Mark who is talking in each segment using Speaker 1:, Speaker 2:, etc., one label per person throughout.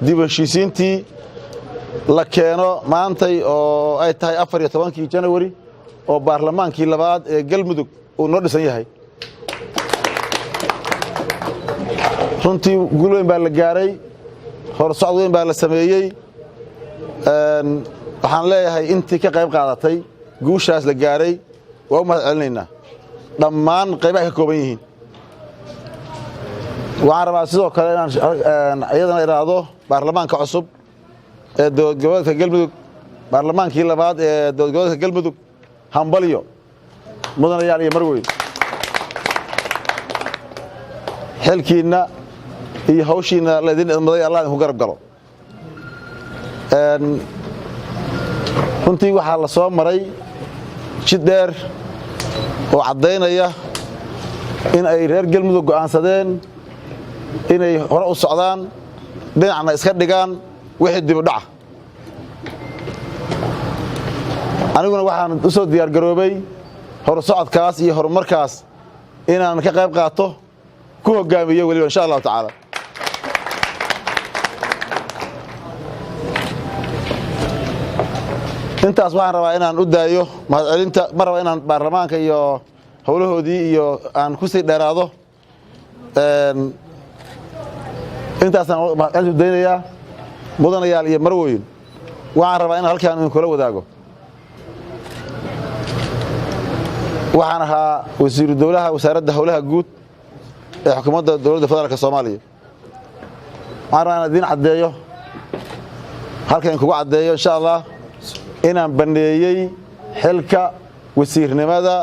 Speaker 1: dib u heshiisiintii la keeno maantay oo ay tahay 14 January oo baarlamaankii labaad ee Galmudug uu noo dhisan yahay runtii guul weyn baa la gaaray horsocod weyn baa la sameeyay waxaan leeyahay intii ka qayb qaadatay guushaas la gaaray waa u mahadcelinaynaa dhammaan qaybaha ka kooban yihiin waxaan rabaa sidoo kale inaan iyadana iraado baarlamaanka cusub ee dowlad goboleedka Galmudug baarlamaankii labaad ee dowlad goboleedka Galmudug hambalyo mudanayaal iyo marweyn xilkiina iyo hawshiina la idin idmaday Allah idinku garab galo runtii waxaa la soo maray jid dheer oo caddaynaya in ay reer Galmudug go'aansadeen inay hore u socdaan dhinacna iska dhigaan wixii dib u dhaca aniguna waxaan u soo diyaar garoobay hor socodkaas iyo horumarkaas inaan ka qayb qaato ku hogaamiyo waliba insha Allah taala intaas waxaan rabaa inaan u daayo mahadcelinta ma raba inaan baarlamaanka iyo howlahoodii iyo aan ku sii dheeraado intaasaan mahadcelin u daynayaa mudanayaal iyo marweyn waxaan rabaa inaan halkaan idin kula wadaago waxaan ahaa wasiiru dowlaha wasaaradda howlaha guud ee xukuumadda dowladda federaalka Soomaaliya waxaan rabaa inaan idin caddeeyo halkaan kugu caddeeyo insha Allah inaan baneeyay xilka wasiirnimada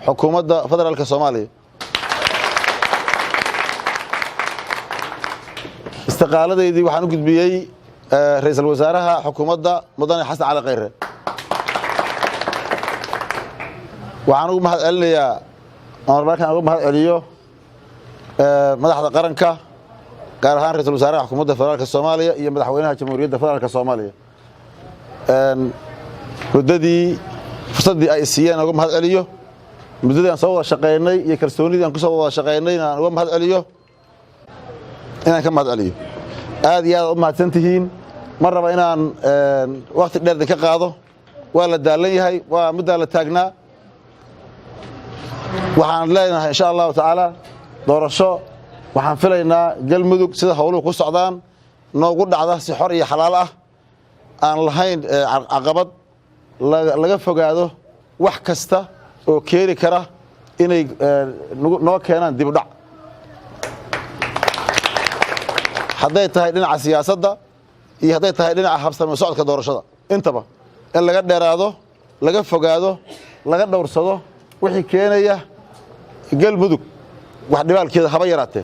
Speaker 1: xukuumadda federaalka Soomaaliya استقالتي waxaan u gudbiyay ra'iisul wasaaraha xukuumadda mudane Xasan Cali Khayre waxaan ugu mahadcelinayaa markaan ugu mahadceliyo madaxda qaranka gaar ahaan ra'iisul wasaaraha xukuumadda federaalka Soomaaliya iyo madaxweynaha jamhuuriyadda federaalka Soomaaliya muddadii fursadii ay siiyeen ugu mahadceliyo muddadii aan soo wada shaqeynay iyo kalsoonidii aan ku soo wada shaqeynay aan ugu mahadceliyo inaan ka mahadceliyo aad iyo aad u mahadsantihiin mar raba inaan waqti dheer ka qaado waa la daalan yahay waa muddo la taagnaa waxaan leenahay insha Allah taala doorasho waxaan filaynaa Galmudug sida hawluhu ku socdaan noogu dhacda si xor iyo xalaal ah aan lahayn caqabad laga fogaado wax kasta oo keeni kara inay noo keenaan dib u dhac hadday tahay dhinaca siyaasadda iyo hadday tahay dhinaca habsami socodka doorashada intaba in laga dheeraado laga fogaado laga dhowrsado wixii keenaya Galmudug wax dhibaalkeeda haba yaraatee